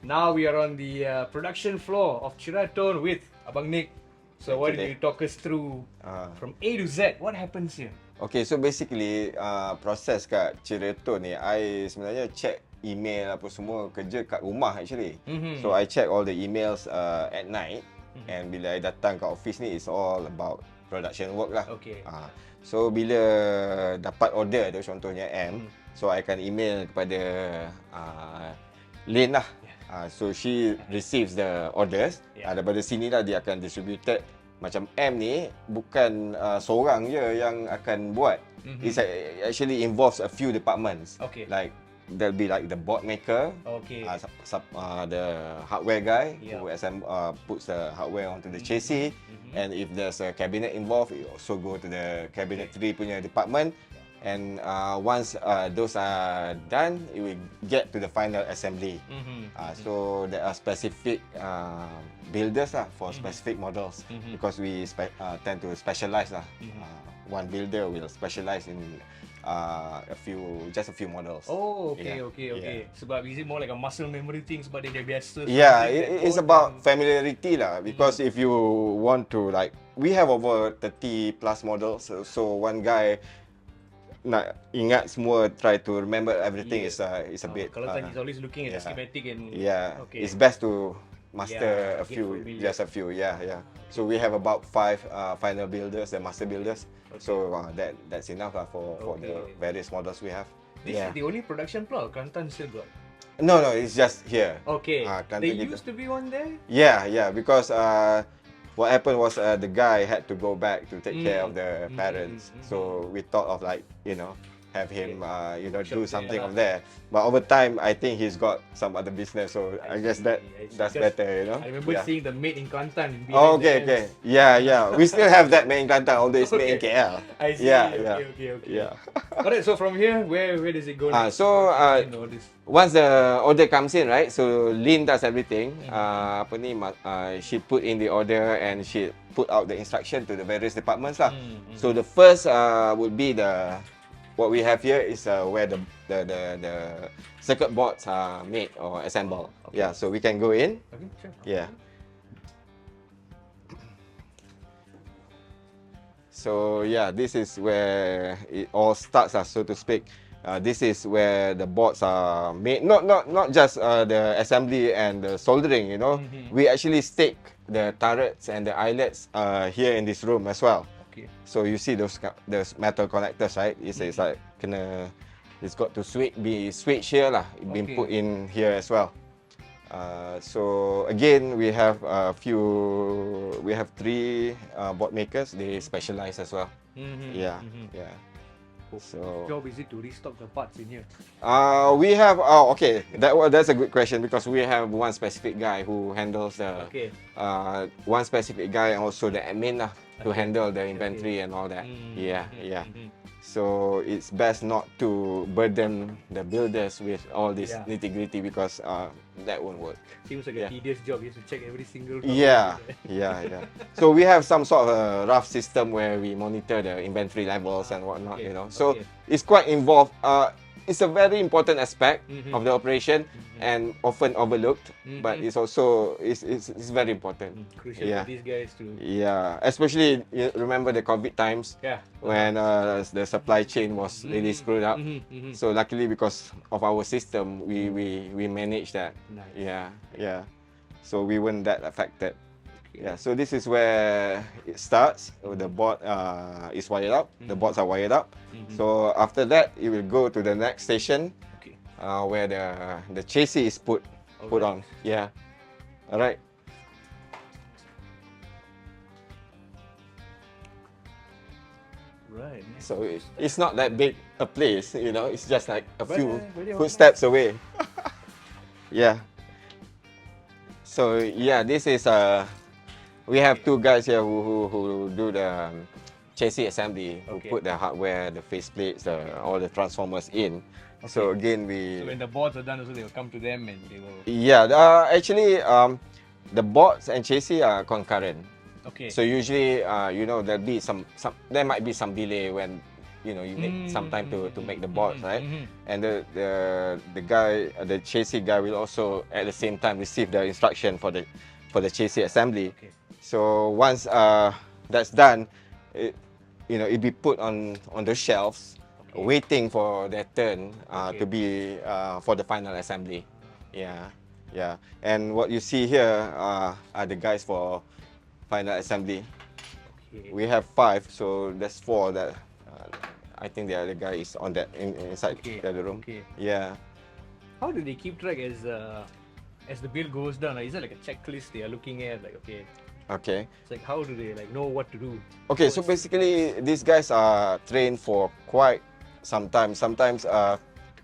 Now we are on the production floor of Ceriatone with Abang Nik. So why don't you talk us through from A to Z, what happens here? Okay, so basically proses kat Ceriatone ni, I sebenarnya check email apa semua kerja kat rumah actually. So I check all the emails at night, and bila I datang kat office ni, it's all about production work lah. Okay. So bila dapat order tu, contohnya M, so I akan email kepada Lin lah. So she receives the orders. Daripada sini lah dia akan distributed. Macam M ni bukan seorang je yang akan buat. It actually involves a few departments. Okay. Like there'll be like the board maker, the hardware guy who puts the hardware onto the chassis, and if there's a cabinet involved, it also go to the cabinetry punya department. And once those are done, it will get to the final assembly. So there are specific builders lah for specific models, because we tend to specialize lah. One builder will specialize in just a few models. Oh, okay. Sebab is it more like a muscle memory thing sebab dia biasa? Yeah, it's about familiarity lah. Because if you want to, like, we have over 30 plus models, so one guy nak ingat semua, try to remember everything is a bit. Kalau he's always looking at the schematic and it's best to master a few, just a few. So we have about 5 final builders and master builders. So that's enough lah for the various models we have. This is the only production floor. Kelantan still got? No, it's just here. Okay. There used to be one there? Yeah, because what happened was the guy had to go back to take care of the parents. So we thought of, like, have him do something of there. But over time, I think he's got some other business. So I guess that's better, I remember seeing the maid in Kelantan. Oh, okay. Yeah. We still have that maid in Kelantan, although it's made in KL. I see. Okay. Alright, so from here, where does it go next? Once the order comes in, right? So Lin does everything. She put in the order and she put out the instruction to the various departments lah. So the first would be what we have here is where the circuit boards are made or assembled. Yeah, so we can go in. Okay, sure. Yeah. So this is where it all starts, so to speak. This is where the boards are made. Not just the assembly and the soldering. We actually stick the turrets and the eyelets here in this room as well. Okay. So you see those metal connectors, right? It's like it's got to be switched here lah. It's been put in here as well. So again, we have 3 board makers. They specialize as well. Yeah. So job is it to restock the parts in here? We have that's a good question, because we have one specific guy who handles the one specific guy and also the admin lah, to handle the inventory and all that. So it's best not to burden the builders with all this nitty-gritty, because that won't work. Seems like a tedious job. You have to check every single Yeah. So we have some sort of a rough system where we monitor the inventory levels and whatnot, So it's quite involved. It's a very important aspect of the operation and often overlooked, but it's also it's very important. Crucial for these guys to. Yeah, especially remember the COVID times when the supply chain was really screwed up. So luckily, because of our system, we managed that. Nice. Yeah. So we weren't that affected. Yeah, so this is where it starts. The board is wired up. The boards are wired up. So after that, it will go to the next station, where the chassis is put on. Yeah. All right. Right. So it's not that big a place, It's just like a few footsteps away. Yeah. So this is we have 2 guys here who do the chassis assembly, who put the hardware, the faceplates, all the transformers in. So again, So when the boards are done, also they will come to them and they will. Yeah, actually, the boards and chassis are concurrent. Okay. So usually, there'll be there might be some delay when you need some time to make the boards, right? And the guy, the chassis guy, will also at the same time receive the instruction for the chassis assembly. Okay. So once that's done, it be put on the shelves, waiting for their turn to be for the final assembly. Yeah. And what you see here are the guys for final assembly. We have 5, so there's 4 that I think the other guy is on that inside the other room. Yeah. How do they keep track as the build goes down? Is there like a checklist they are looking at? Like Okay. It's like how do they know what to do? Okay, so basically these guys are trained for quite some time. Sometimes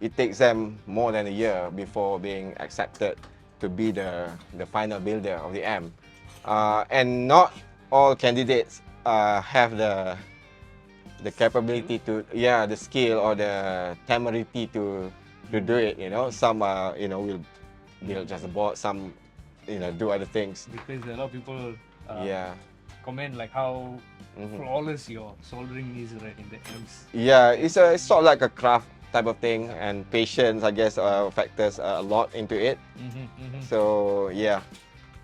it takes them more than a year before being accepted to be the final builder of the amp. And not all candidates have the capability to, the skill or the temerity to do it. Some will build just a board. Some do other things. Because a lot of people comment like how flawless your soldering is, right, in the amps. Yeah, it's sort of like a craft type of thing, and patience, I guess, factors a lot into it. So yeah,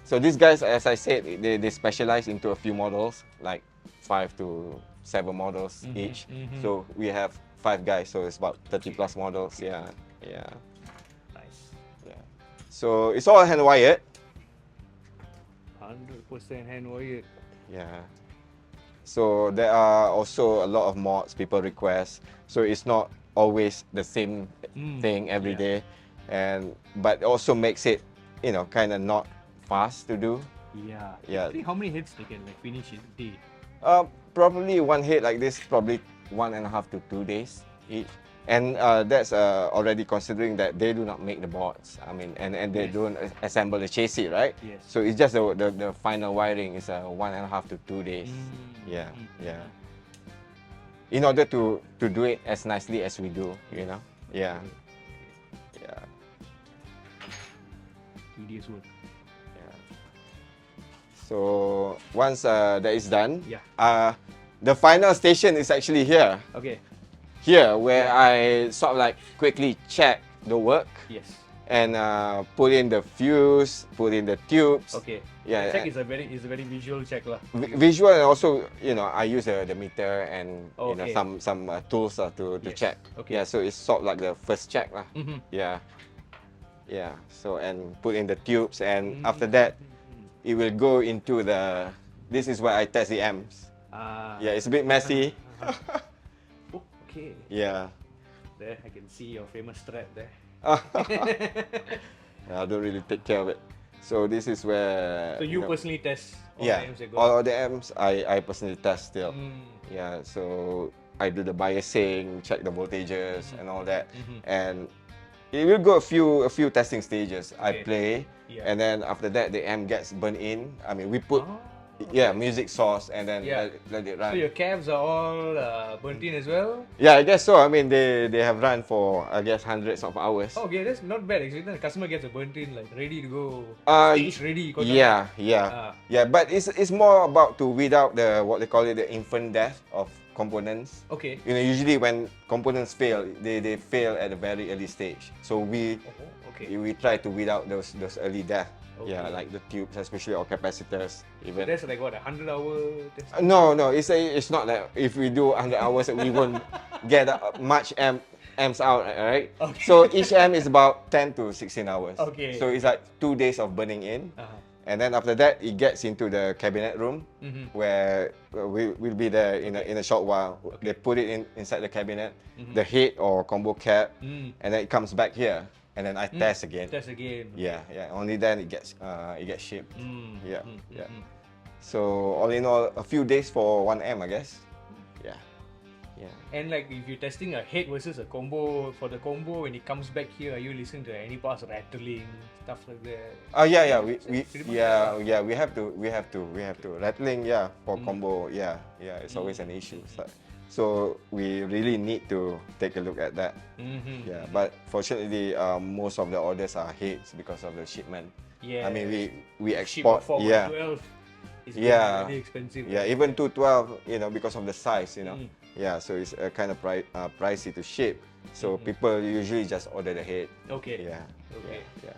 so these guys, as I said, they specialize into a few models, like 5 to 7 models each. So we have 5 guys, so it's about 30 plus models. Yeah. Nice. Yeah. So it's all hand wired. 100% hand wired. Yeah. So there are also a lot of mods people request. So it's not always the same thing every day, but it also makes it, kind of not fast to do. Yeah. How many hits they can finish in a day? Probably one hit like this, probably 1.5 to 2 days each. And that's already considering that they do not make the boards. I mean, and they don't assemble the chassis, right? Yes. So it's just the final wiring is 1.5 to 2 days. Yeah. In order to do it as nicely as we do, Yeah. Tedious work. Yeah. So once that is done, the final station is actually here. Okay. Here, where I sort of like quickly check the work. Yes. And put in the fuse, put in the tubes. Okay. Yeah. Check is a very visual check lah. Visual, and also I use the meter and some tools to check. Okay. Yeah. So it's sort of like the first check lah. Yeah. So and put in the tubes, and after that, it will go into the. This is where I test the amps. Yeah, it's a bit messy. Okay. Yeah. There, I can see your famous strap there. I don't really take care of it. So this is where. So you personally test all the amps that go? All the amps I personally test still. Yeah. So I do the biasing, check the voltages and all that, and it will go a few testing stages. I play, and then after that the amp gets burnt in. I mean, we put. Music source, and then let it run. So your cabs are all burnt in as well? Yeah, I guess so. I mean, they have run for, I guess, hundreds of hours. Okay, that's not bad actually. Then the customer gets a burnt in, like ready to go. Stage ready. Yeah. But it's more about to weed out the what they call it, the infant death of components. Okay. Usually when components fail, they fail at a very early stage. So we try to weed out those early death. Okay. Yeah, like the tubes, especially, or capacitors. Even. So that's like what, 100-hour test? No, it's not that if we do 100 hours, we won't get much amps out, right? Okay. So each amp is about 10 to 16 hours. Okay. So it's like 2 days of burning in. And then after that, it gets into the cabinet room, where we'll be there in a short while. They put it inside the cabinet, the head or combo cap, and then it comes back here. And then I test again. Yeah. Only then it gets shipped. Yeah. So all in all, a few days for 1 amp, I guess. Yeah. And like if you're testing a head versus a combo, for the combo when it comes back here, are you listening to any parts rattling, stuff like that? We have to rattling. Yeah, for combo. Yeah. It's always an issue. So we really need to take a look at that. Yeah, but fortunately, most of the orders are heads because of the shipment. Yeah. I mean, we export. 12 is really expensive. Yeah, even 212, because of the size, Yeah, so it's kind of pricey to ship. So people usually just order the head. Okay. Yeah. Okay. Yeah.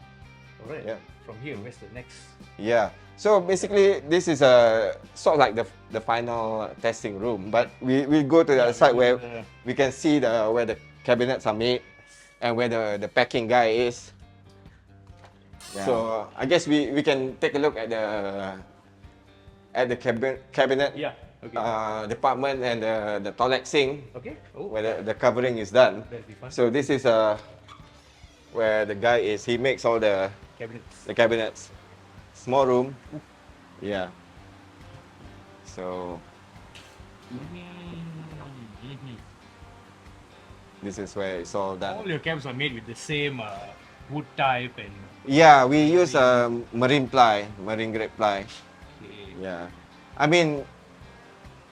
Alright. Yeah. From here, where's the next? Yeah. So basically, this is a sort of like the final testing room. But we go to the other side where we can see where the cabinets are made and where the packing guy is. Yeah. So I guess we can take a look at the cabinet. Yeah. Okay. Department and the Tolexing. Okay. Oh. Where the covering is done. That'd be fun. So this is where the guy is. He makes all the cabinets. Small room. Yeah. So this is where it's all done. All your cabs are made with the same wood type and. Yeah, we use marine grade ply. Okay. Yeah. I mean,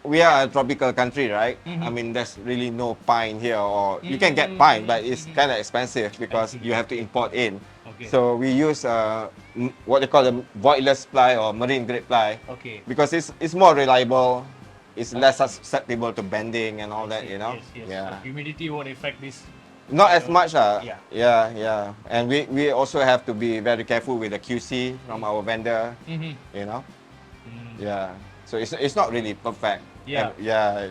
we are a tropical country, right? I mean, there's really no pine here, or you can get pine, but it's kind of expensive because you have to import in. Okay. So we use what they call the voidless ply or marine grade ply. Okay. Because it's more reliable, it's less susceptible to bending and all that, you know. Yes. Yeah. So humidity won't affect this. Not as much, Yeah. And we also have to be very careful with the QC from our vendor, you know. Yeah. So it's not really perfect. Yeah. And, yeah.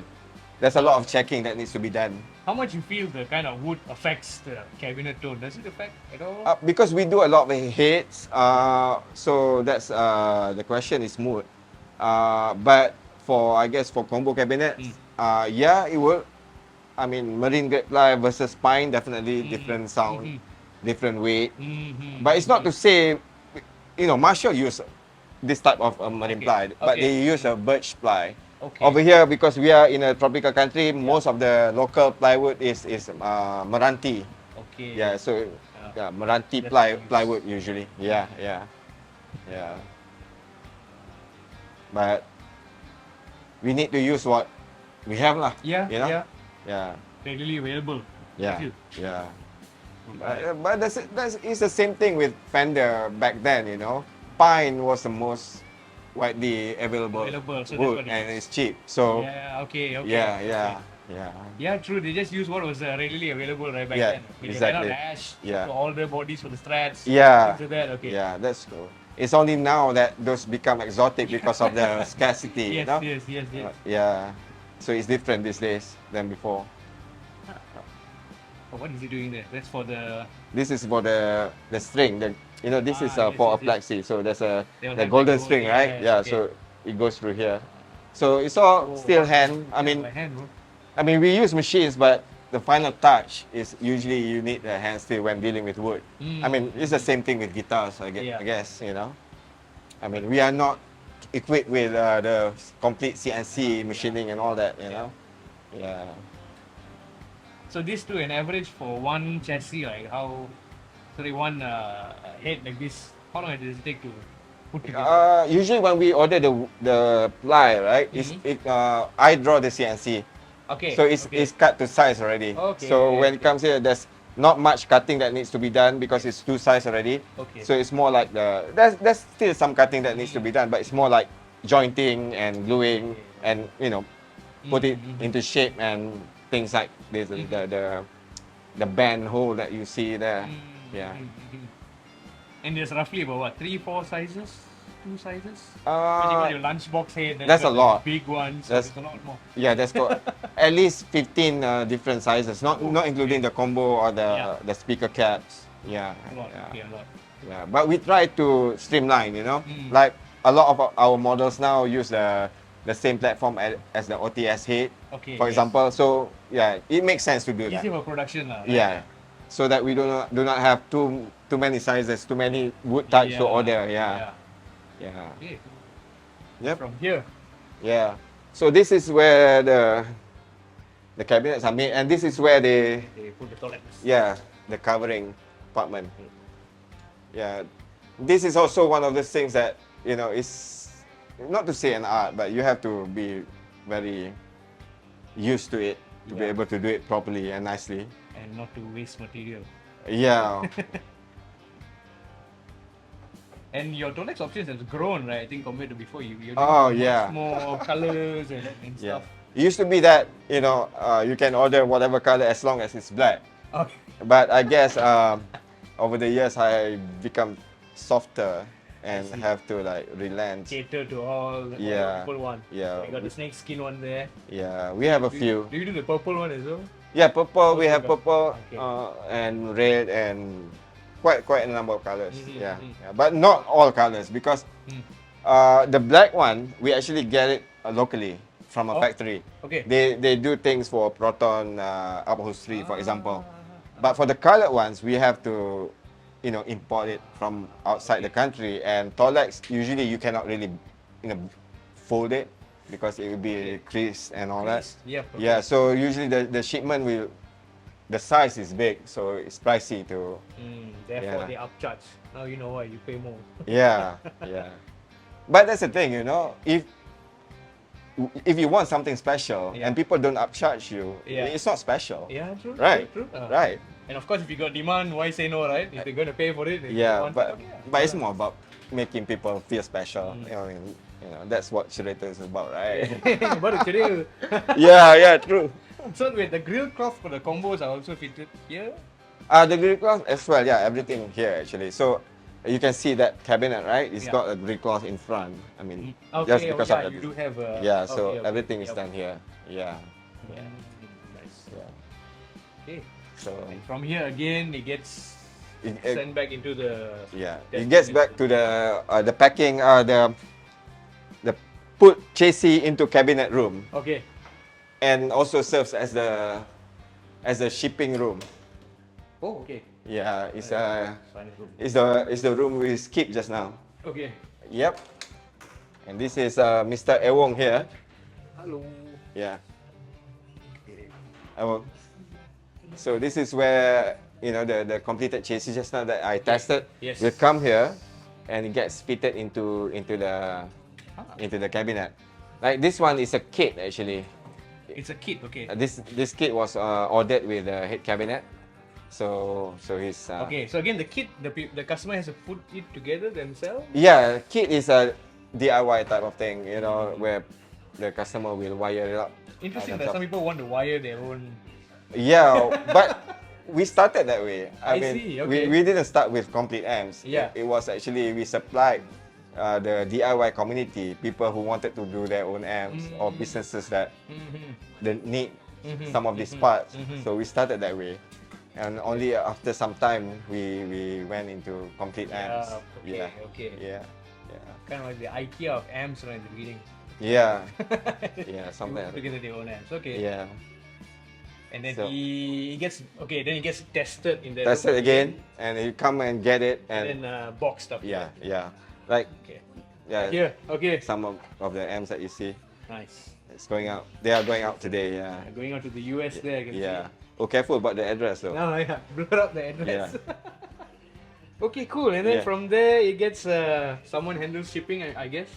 There's a lot of checking that needs to be done. How much you feel the kind of wood affects the cabinet tone? Does it affect at all? Because we do a lot of heads, so that's the question is mood. But I guess for combo cabinets, yeah, it will. I mean, marine grade ply versus pine, definitely different sound, different weight. But it's not to say, you know, Marshall use this type of marine ply, but they use a birch ply. Okay. Over here, because we are in a tropical country, most of the local plywood is Meranti. Okay. Yeah, so Meranti plywood usually. Yeah. But we need to use what we have lah. Yeah. You know? Yeah. Readily available. Yeah. But that's it's the same thing with Fender back then. You know, pine was the most widely available so wood, and it's cheap. So okay. Yeah, true. They just use what was readily available right back then. Exactly. They ash for all the bodies for the strats. Yeah. Things like that. Okay. Yeah, that's true. It's only now that those become exotic because of the scarcity. Yes, you know? yes. Yeah. So it's different these days than before. What is he doing there? That's for the. This is for the string. This is for a plexi. So there's the golden string, right? Okay. So it goes through here. So it's all still hand. I mean, we use machines, but the final touch is usually you need the hand still when dealing with wood. I mean, it's the same thing with guitars, I guess, you know. I mean, we are not equipped with the complete CNC machining and all that, you know. Yeah. So these two, an average for one chassis, like one head like this, how long does it take to put together? Usually when we order the ply, right, I draw the CNC. Okay. So it's cut to size already. Okay. So when it comes here, there's not much cutting that needs to be done because it's to size already. Okay. So it's more like there's still some cutting that needs to be done, but it's more like jointing and gluing and put it into shape and things like this. The band hole that you see there. Yeah. And there's roughly about what, 3-4 sizes? 2 sizes? When you got your lunchbox head, that's a lot. Big ones. So there's a lot more. Yeah, there's got at least 15 different sizes, not including the combo or the speaker caps. Yeah. A lot. Yeah, but we try to streamline. Like a lot of our models now use the same platform as the OTS head. Okay. For example, so yeah, it makes sense to do that. Easy for production, right? Yeah. So that we do not have too many sizes, too many wood types to order. Yeah. Okay. Yep. From here. Yeah. So this is where the cabinets are made, and this is where they put the Tolex. Yeah, the covering compartment. Yeah. This is also one of the things that is not to say an art, but you have to be very used to it to be able to do it properly and nicely. And not to waste material. Yeah. And your Tolex options has grown, right? I think compared to before, you much more colors and stuff. It used to be that, you know, you can order whatever color as long as it's black. Okay. But I guess over the years I become softer and have to like relent. Cater to all the people want. Yeah. You got the snake skin one there. Yeah, we have a few. Do you do the purple one as well? Yeah, purple. Also we have purple okay. and red and quite a number of colors. Yeah, but not all colors because the black one we actually get it locally from a factory. Okay. They do things for Proton upholstery, for example. But for the colored ones, we have to, you know, import it from outside the country. And Tolex, usually you cannot really, you know, fold it because it will be creased and all that. Yep. Okay. Yeah. So usually the shipment will, the size is big, so it's pricey to. Therefore, they upcharge. Now you know why you pay more. Yeah. Yeah. But that's the thing, you know, if you want something special and people don't upcharge you, it's not special. Yeah, true. Right. True. Right. And of course, if you got demand, why say no, right? If they're going to pay for it, but it's more about making people feel special. You know, that's what Ceriatone is about, right? But today, yeah, true. So wait, the grill cloth for the combos are also fitted here? The grill cloth as well, yeah, everything here actually. So you can see that cabinet, right? It's got a grill cloth in front. I mean, just because of you do have a... Yeah, so everything is done here. Yeah. Nice. Yeah. Okay. So from here again, it gets sent back into the... Yeah, it gets back to the packing, the put chassis into cabinet room. Okay. And also serves as the shipping room. Oh, okay. Yeah, it's the room we skipped just now. Okay. Yep. And this is Mr. Ewong here. Hello. Yeah. Ewong. So this is where, you know, the completed chassis just now that I tested will come here, and it gets fitted into the cabinet. Like this one is a kit actually. It's a kit, okay. This kit was ordered with the head cabinet, so he's. Okay, so again the kit, the customer has to put it together themselves. Yeah, kit is a DIY type of thing, you know, where the customer will wire it up. Interesting that some people want to wire their own. Yeah, but we started that way. I mean, see. Okay. we didn't start with complete amps. Yeah. It was actually we supplied the DIY community, people who wanted to do their own amps or businesses that need some of these parts. So we started that way, and only after some time we went into complete amps. Okay. Yeah. Kind of like the IKEA of amps right in the beginning. Yeah. Yeah. Something. Put together their own amps. Okay. Yeah. And then he gets tested in the tested again, and you come and get it and then boxed up. Yeah. Like, yeah. Here, okay. Some of the amps that you see. Nice. It's going out. They are going out today. Yeah. Going out to the US there. I can see. Oh, careful about the address though. No, yeah. Blur up the address. Okay, cool. And then from there, it gets someone handles shipping, I guess.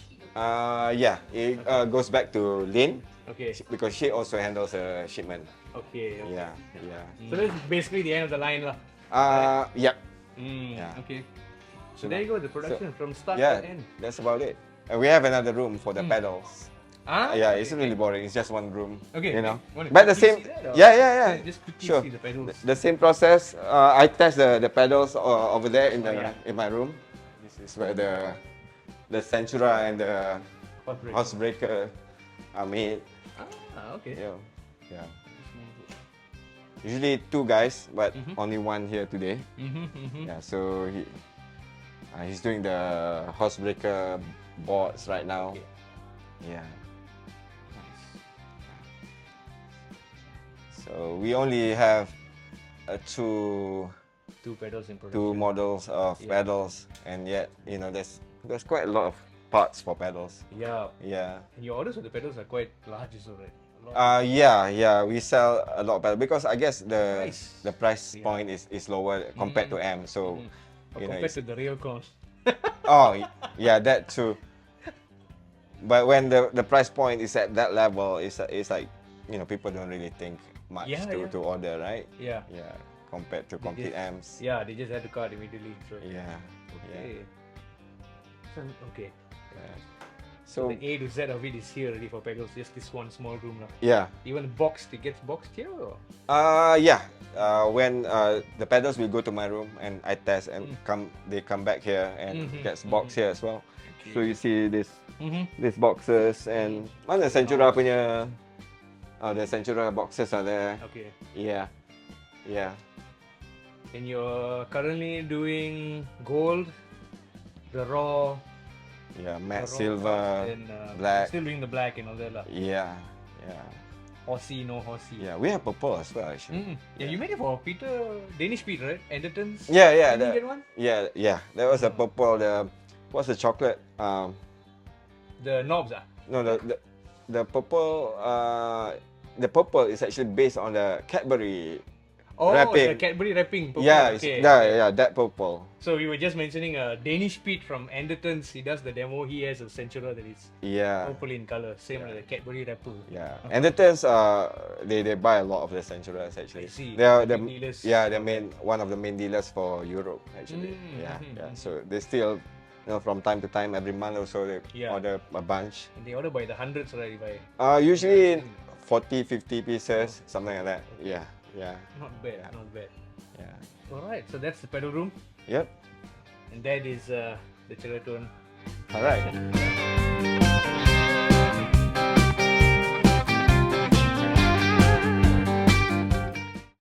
It goes back to Lynn. Okay. Because she also handles a shipment. Okay. Yeah. So that's basically the end of the line, lah. Yeah. Okay. So there you go, the production from start to end. That's about it. And we have another room for the pedals. It's really boring. It's just one room. Okay. You know. But the same. Yeah. Just quickly see the pedals. The same process. I test the pedals over there in my room. This is where the Centura and the Housebreaker are made. Okay. Yeah. Usually two guys, but only one here today. Yeah, so he's doing the Housebreaker boards right now. Okay. Yeah. So we only have two pedals in production. Two models of pedals, and yet there's quite a lot of parts for pedals. Yeah. And your orders for the pedals are quite large, so right? We sell a lot of pedals because I guess the price point is lower compared to amp. So compared to the real cost. That too. But when the price point is at that level, it's like people don't really think much to order, right? Yeah. Compared to complete amps. Yeah, they just had to cart immediately. So. Yeah. Okay. Okay. So the A to Z of it is here already for pedals, just this one small room now. Yeah. Even boxed, it gets boxed here or? Yeah. When the pedals will go to my room and I test and they come back here and gets boxed here as well. Okay. So you see this these boxes and the Centura punya the Centura boxes are there. Okay. Yeah. Yeah. And you're currently doing gold, the raw. Yeah, matte silver, and, black. Still doing the black and all that lah. Yeah, yeah. Horsey, no horsey. Yeah, we have purple as well actually. Yeah, you made it for Peter, Danish Pete, right? Anderton's. Yeah, yeah. Did you get one? Yeah, yeah. That was a purple. What's the chocolate? The knobs, ah? No, the purple. The purple is actually based on the Cadbury. Wrapping. The Cadbury wrapping. Purple. Yeah, okay. Yeah, that purple. So we were just mentioning Danish Pete from Anderton's. He does the demo. He has a Centura that is purple in color, same like the Cadbury wrapper. Yeah, Anderton's they buy a lot of the Centuras actually. I see. They are the dealers. Yeah, they're one of the main dealers for Europe actually. Yeah. So they still, from time to time, every month or so they order a bunch. And they order by the hundreds already by. Usually 40, 50 pieces, something like that. Yeah. Yeah. Not bad, not bad. Yeah. Alright, so that's the pedal room. Yep. And that is the Ceriatone. Alright.